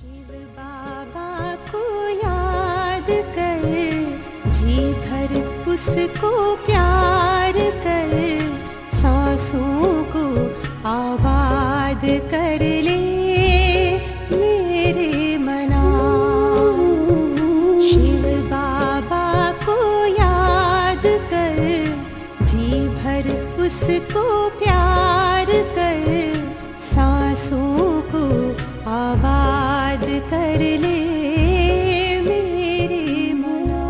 शिव बाबा को याद कर, जी भर उसको प्यार कर, सांसों को आबाद कर ले मेरे मना। शिव बाबा को याद कर, जी भर उसको प्यार कर, सांसों को आबाद कर ले मेरे मना।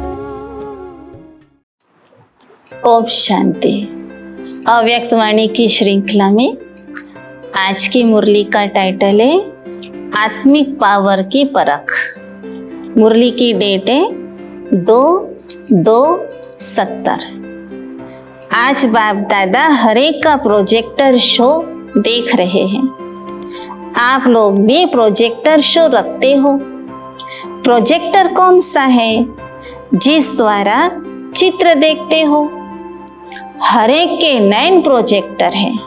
ओम शांति। अव्यक्त वाणी की श्रृंखला में आज की मुरली का टाइटल है आत्मिक पावर की परख। मुरली की डेट है 2/2/70। आज बाप दादा हरेक का प्रोजेक्टर शो देख रहे हैं। आप लोग भी प्रोजेक्टर शो रखते हो। प्रोजेक्टर कौन सा है? जिस द्वारा चित्र देखते हो। हर एक के 9 प्रोजेक्टर हैं।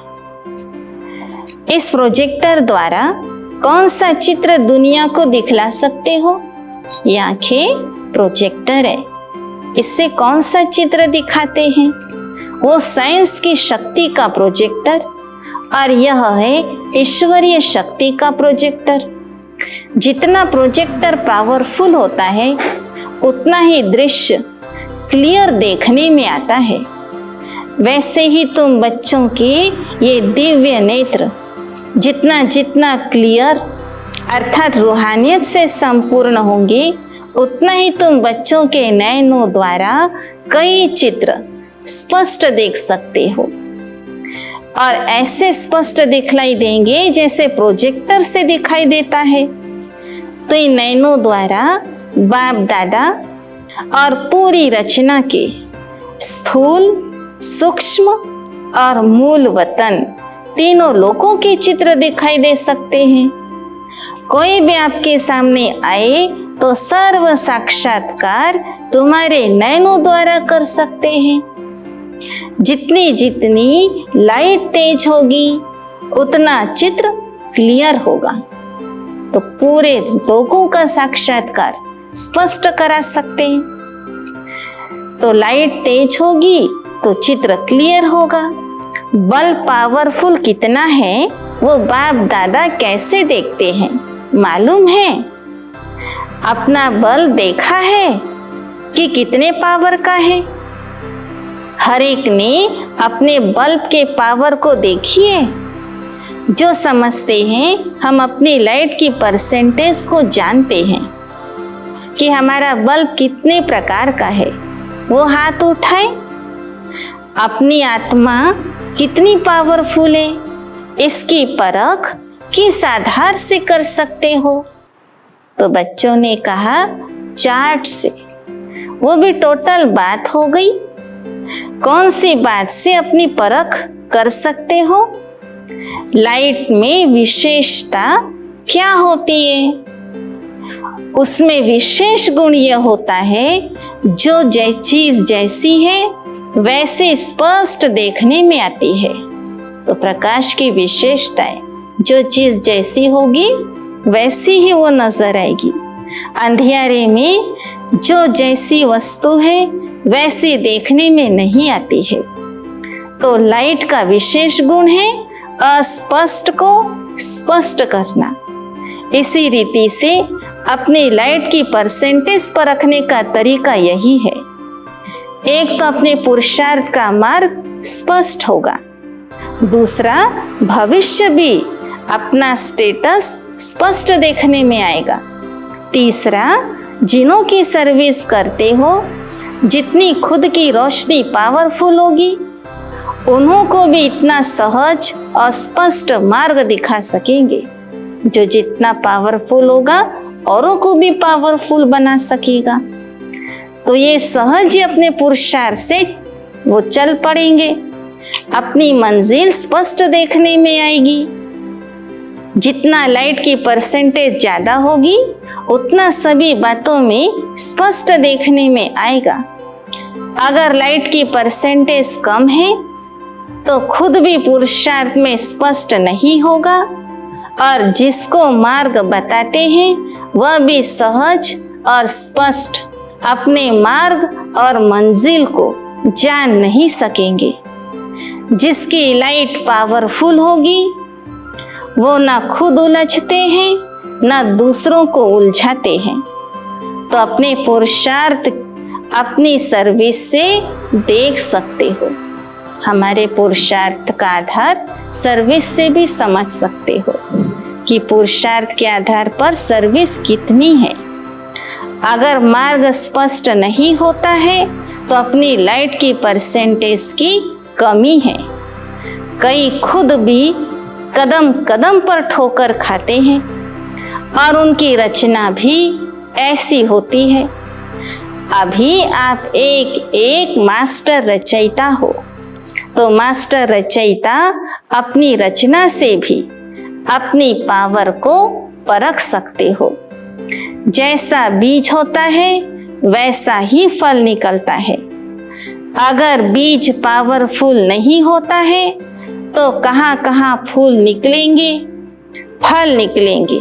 इस प्रोजेक्टर द्वारा कौन सा चित्र दुनिया को दिखला सकते हो? ये आंखें प्रोजेक्टर है। इससे कौन सा चित्र दिखाते हैं? वो साइंस की शक्ति का प्रोजेक्टर, और यह है ईश्वरीय शक्ति का प्रोजेक्टर। जितना प्रोजेक्टर पावरफुल होता है उतना ही दृश्य क्लियर देखने में आता है। वैसे ही तुम बच्चों की ये दिव्य नेत्र जितना जितना क्लियर अर्थात रूहानियत से संपूर्ण होंगी, उतना ही तुम बच्चों के नयनों द्वारा कई चित्र स्पष्ट देख सकते हो, और ऐसे स्पष्ट दिखलाई देंगे जैसे प्रोजेक्टर से दिखाई देता है। तो इन नयनों द्वारा बाप दादा और पूरी रचना के स्थूल, सूक्ष्म और मूल वतन तीनों लोकों के चित्र दिखाई दे सकते हैं। कोई भी आपके सामने आए तो सर्व साक्षात्कार तुम्हारे नयनों द्वारा कर सकते हैं। जितनी जितनी लाइट तेज होगी उतना चित्र क्लियर होगा, तो पूरे लोगों का साक्षात्कार स्पष्ट करा सकते हैं। तो लाइट तेज होगी तो चित्र क्लियर होगा। बल्ब पावरफुल कितना है वो बाप दादा कैसे देखते हैं मालूम है? अपना बल्ब देखा है कि कितने पावर का है? हर एक ने अपने बल्ब के पावर को देखिए। जो समझते हैं हम अपनी लाइट की परसेंटेज को जानते हैं कि हमारा बल्ब कितने प्रकार का है, वो हाथ उठाए। अपनी आत्मा कितनी पावरफुल है इसकी परख किस आधार से कर सकते हो? तो बच्चों ने कहा चार्ट से। वो भी टोटल बात हो गई। कौन सी बात से अपनी परख कर सकते हो? लाइट में विशेषता क्या होती है? उसमें विशेष गुण यह होता है जो चीज जैसी है वैसे स्पष्ट देखने में आती है। तो प्रकाश की विशेषता है, जो चीज जैसी होगी वैसी ही वो नजर आएगी। अंधियारे में जो जैसी वस्तु है वैसी देखने में नहीं आती है। तो लाइट का विशेष गुण है अस्पष्ट को स्पष्ट करना। इसी रीति से अपनी लाइट की परसेंटेज पर रखने का तरीका यही है। एक तो अपने पुरुषार्थ का मार्ग स्पष्ट होगा, दूसरा भविष्य भी अपना स्टेटस स्पष्ट देखने में आएगा, तीसरा जिनों की सर्विस करते हो जितनी खुद की रोशनी पावरफुल होगी उन्हों को भी इतना सहज और स्पष्ट मार्ग दिखा सकेंगे। जो जितना पावरफुल होगा औरों को भी पावरफुल बना सकेगा। तो ये सहज ही अपने पुरुषार्थ से वो चल पड़ेंगे, अपनी मंजिल स्पष्ट देखने में आएगी। जितना लाइट की परसेंटेज ज्यादा होगी उतना सभी बातों में स्पष्ट देखने में आएगा। अगर लाइट की परसेंटेज कम है तो खुद भी पुरुषार्थ में स्पष्ट नहीं होगा, और जिसको मार्ग बताते हैं वह भी सहज और स्पष्ट अपने मार्ग और मंजिल को जान नहीं सकेंगे। जिसकी लाइट पावरफुल होगी वो न खुद उलझते हैं न दूसरों को उलझाते हैं। तो अपने पुरुषार्थ अपनी सर्विस से देख सकते हो। हमारे पुरुषार्थ का आधार सर्विस से भी समझ सकते हो कि पुरुषार्थ के आधार पर सर्विस कितनी है। अगर मार्ग स्पष्ट नहीं होता है तो अपनी लाइट की परसेंटेज की कमी है। कई खुद भी कदम कदम पर ठोकर खाते हैं और उनकी रचना भी ऐसी होती है। अभी आप एक मास्टर रचयिता हो, तो मास्टर रचयिता अपनी रचना से भी अपनी पावर को परख सकते हो। जैसा बीज होता है वैसा ही फल निकलता है। अगर बीज पावरफुल नहीं होता है तो कहाँ कहाँ फूल निकलेंगे, फल निकलेंगे,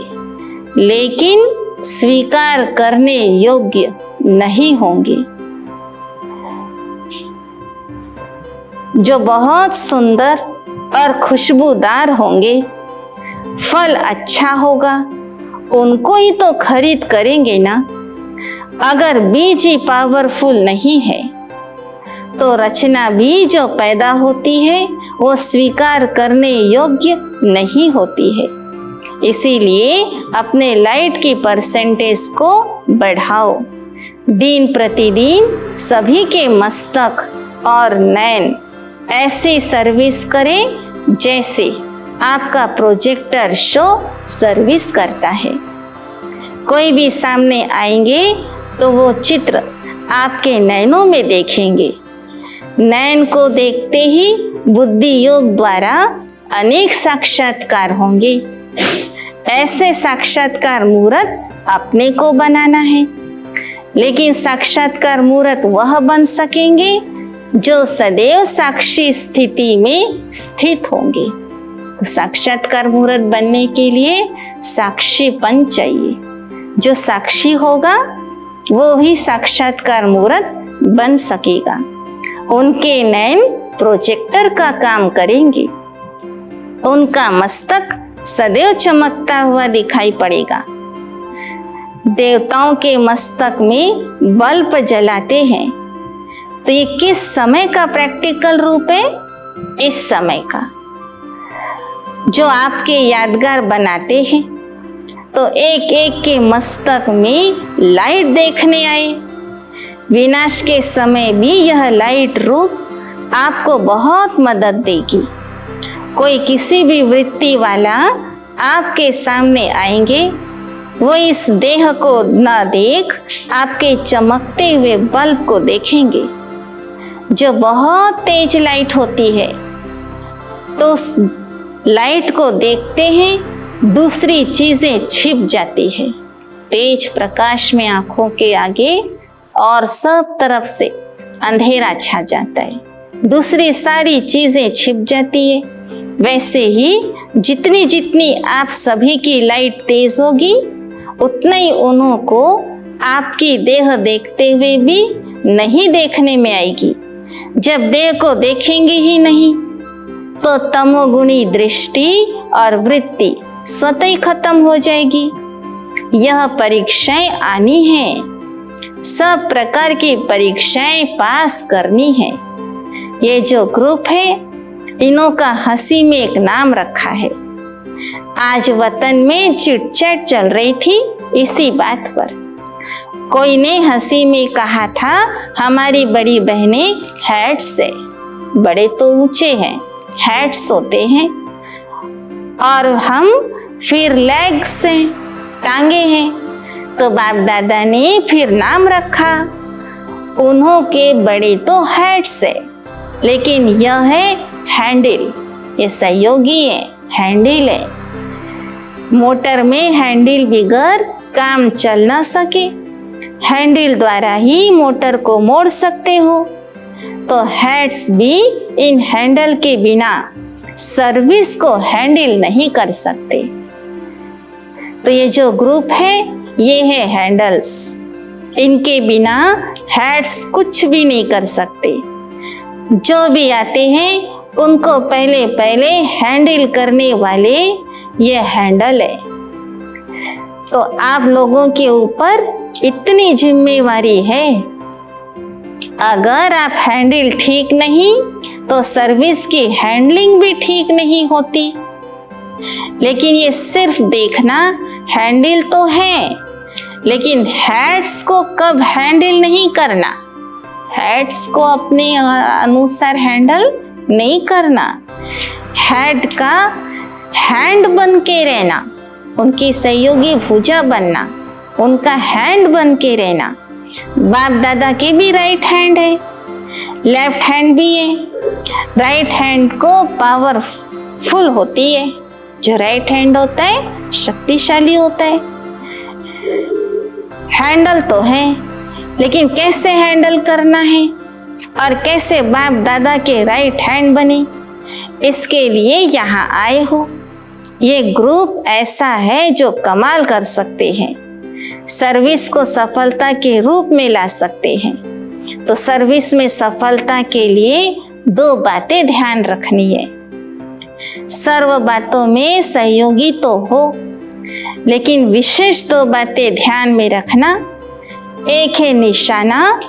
लेकिन स्वीकार करने योग्य नहीं होंगे। जो बहुत सुंदर और खुशबूदार होंगे, फल अच्छा होगा, उनको ही तो खरीद करेंगे ना। अगर बीज ही पावरफुल नहीं है तो रचना भी जो पैदा होती है वो स्वीकार करने योग्य नहीं होती है। इसीलिए अपने लाइट की परसेंटेज को बढ़ाओ। दिन प्रतिदिन सभी के मस्तक और नैन ऐसी सर्विस करें जैसे आपका प्रोजेक्टर शो सर्विस करता है। कोई भी सामने आएंगे तो वो चित्र आपके नैनों में देखेंगे। नैन को देखते ही बुद्धि योग द्वारा अनेक साक्षात्कार होंगे। ऐसे साक्षात्कार मूर्त अपने को बनाना है, लेकिन साक्षात्कार मूर्त वह बन सकेंगे जो सदैव साक्षी स्थिति में स्थित होंगे। तो साक्षात्कार मूर्त बनने के लिए साक्षीपन चाहिए। जो साक्षी होगा वो ही साक्षात्कार मूर्त बन सकेगा। उनके नैन प्रोजेक्टर का काम करेंगे। उनका मस्तक सदैव चमकता हुआ दिखाई पड़ेगा। देवताओं के मस्तक में बल्ब जलाते हैं, तो ये किस समय का प्रैक्टिकल रूप है? इस समय का। जो आपके यादगार बनाते हैं तो एक एक के मस्तक में लाइट देखने आए। विनाश के समय भी यह लाइट रूप आपको बहुत मदद देगी। कोई किसी भी वृत्ति वाला आपके सामने आएंगे, वो इस देह को न देख आपके चमकते हुए बल्ब को देखेंगे, जो बहुत तेज लाइट होती है। तो उस लाइट को देखते हैं दूसरी चीजें छिप जाती है। तेज प्रकाश में आंखों के आगे और सब तरफ से अंधेरा छा जाता है, दूसरी सारी चीजें छिप जाती है। वैसे ही जितनी जितनी आप सभी की लाइट तेज होगी, उतना ही उन्हों को आपकी देह देखते हुए भी नहीं देखने में आएगी। जब देह को देखेंगे ही नहीं तो तमोगुणी दृष्टि और वृत्ति स्वतः ही खत्म हो जाएगी। यह परीक्षाएं आनी हैं, सब प्रकार की परीक्षाएं पास करनी है। ये जो ग्रुप है, इनों का हंसी में एक नाम रखा है। आज वतन में चिटचैट चल रही थी इसी बात पर। कोई ने हंसी में कहा था, हमारी बड़ी बहनें हैट्स है, बड़े तो ऊंचे हैं, हैट्स होते हैं, और हम फिर लेग्स हैं, टांगे हैं। तो बाप दादा ने फिर नाम रखा, उन्हों के बड़े तो हैट्स है, लेकिन यह है हैंडल, ये सहयोगी है, हैंडल है। मोटर में हैंडल बगैर काम चल ना सके, हैंडल द्वारा ही मोटर को मोड़ सकते हो। तो हैड्स भी इन हैंडल के बिना सर्विस को हैंडल नहीं कर सकते। तो ये जो ग्रुप है ये है हैंडल्स। इनके बिना हैंड्स कुछ भी नहीं कर सकते। जो भी आते हैं उनको पहले पहले हैंडल करने वाले ये हैंडल है। तो आप लोगों के ऊपर इतनी जिम्मेवारी है। अगर आप हैंडल ठीक नहीं तो सर्विस की हैंडलिंग भी ठीक नहीं होती। लेकिन ये सिर्फ देखना, हैंडल तो है, लेकिन हेड्स को कब हैंडल नहीं करना, हेड्स को अपने अनुसार हैंडल नहीं करना। हेड का हैंड बन के रहना, उनकी सहयोगी भुजा बनना, उनका हैंड बन के रहना। बाप दादा के भी राइट हैंड है, लेफ्ट हैंड भी है। राइट हैंड को पावरफुल होती है। जो राइट हैंड होता है शक्तिशाली होता है। हैंडल तो है, लेकिन कैसे हैंडल करना है और कैसे बाप दादा के राइट हैंड बने, इसके लिए यहाँ आए हो। ये ग्रुप ऐसा है जो कमाल कर सकते हैं, सर्विस को सफलता के रूप में ला सकते हैं। तो सर्विस में सफलता के लिए 2 बातें ध्यान रखनी है। सर्व बातों में सहयोगी तो हो, लेकिन विशेष 2 बातें ध्यान में रखना। एक है निशाना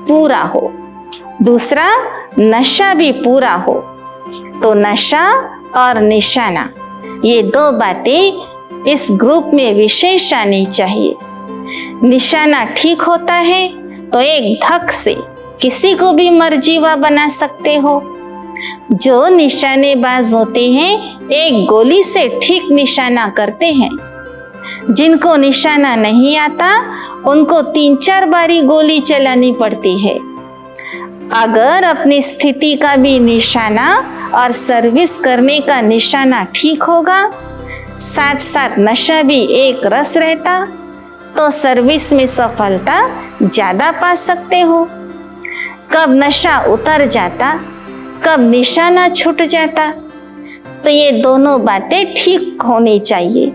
पूरा हो, दूसरा नशा भी पूरा हो। तो नशा और निशाना, ये 2 बातें इस ग्रुप में विशेष आनी चाहिए। निशाना ठीक होता है तो एक धक से किसी को भी मर्जीवा बना सकते हो। जो निशानेबाज होते हैं एक गोली से ठीक निशाना करते हैं। जिनको निशाना नहीं आता उनको 3-4 बारी गोली चलानी पड़ती है। अगर अपनी स्थिति का भी निशाना और सर्विस करने का निशाना ठीक होगा, साथ साथ नशा भी एक रस रहता, तो सर्विस में सफलता ज्यादा पा सकते हो। कब नशा उतर जाता, कब निशाना छूट जाता, तो ये दोनों बातें ठीक होनी चाहिए।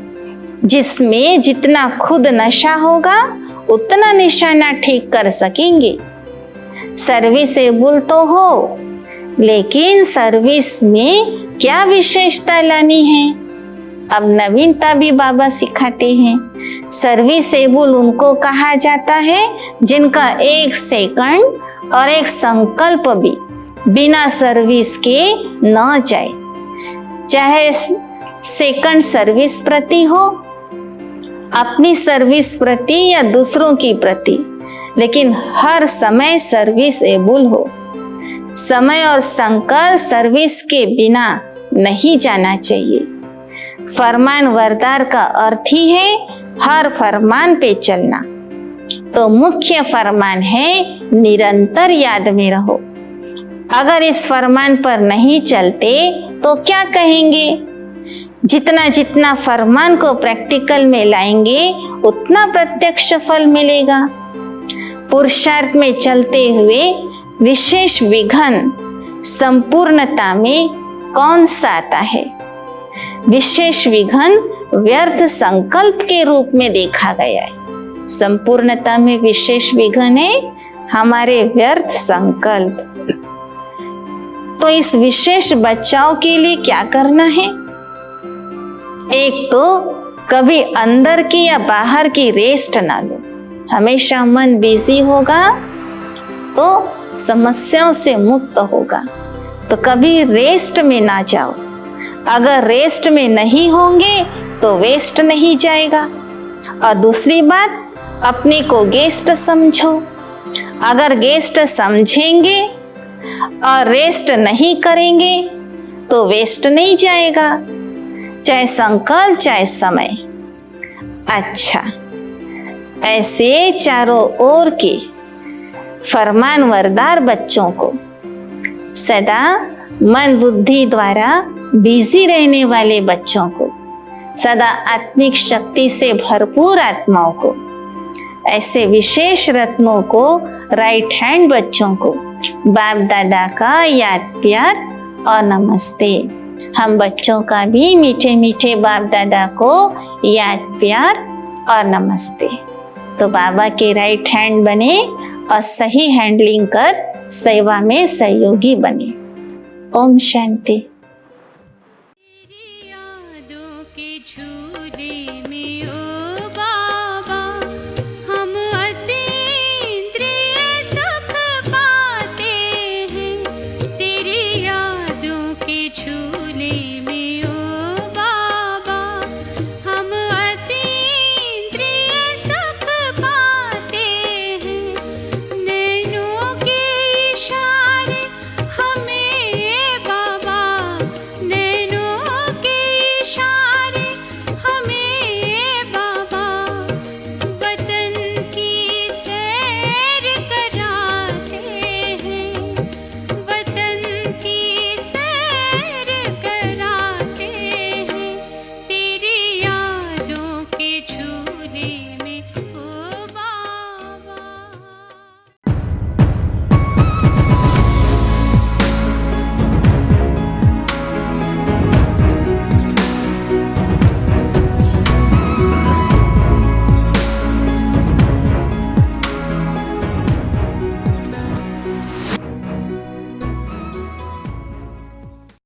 जिसमें जितना खुद नशा होगा उतना निशाना ठीक कर सकेंगे। सर्विसेबल तो हो, लेकिन सर्विस में क्या विशेषता लानी है, अब नवीनता भी बाबा सिखाते हैं। सर्विसेबल उनको कहा जाता है जिनका 1 सेकंड और 1 संकल्प भी बिना सर्विस के न जाए। चाहे सेकंड सर्विस प्रति हो, अपनी सर्विस प्रति या दूसरों की प्रति, लेकिन हर समय सर्विसेबल हो। समय और संकल्प सर्विस के बिना नहीं जाना चाहिए। फरमान वरदार का अर्थ ही है हर फरमान पे चलना। तो मुख्य फरमान है निरंतर याद में रहो। अगर इस फरमान पर नहीं चलते तो क्या कहेंगे? जितना जितना फरमान को प्रैक्टिकल में लाएंगे उतना प्रत्यक्ष फल मिलेगा। पुरुषार्थ में चलते हुए विशेष विघन संपूर्णता में कौन सा आता है? विशेष विघन व्यर्थ संकल्प के रूप में देखा गया है। संपूर्णता में विशेष विघन है हमारे व्यर्थ संकल्प। तो इस विशेष बचाव के लिए क्या करना है? एक तो कभी अंदर की या बाहर की रेस्ट ना लो। हमेशा मन बिजी होगा तो समस्याओं से मुक्त होगा। तो कभी रेस्ट में ना जाओ। अगर रेस्ट में नहीं होंगे तो वेस्ट नहीं जाएगा। और दूसरी बात, अपने को गेस्ट समझो। अगर गेस्ट समझेंगे और रेस्ट नहीं करेंगे तो वेस्ट नहीं जाएगा, चाहे संकल्प चाहे समय। अच्छा, ऐसे चारों ओर के फरमान वरदार बच्चों को, सदा मन बुद्धि द्वारा बिजी रहने वाले बच्चों को, सदा आत्मिक शक्ति से भरपूर आत्माओं को, ऐसे विशेष रत्नों को, राइट हैंड बच्चों को बाप दादा का याद प्यार और नमस्ते। हम बच्चों का भी मीठे मीठे बाप दादा को याद प्यार और नमस्ते। तो बाबा के राइट हैंड बने और सही हैंडलिंग कर सेवा में सहयोगी बने। ओम शांति।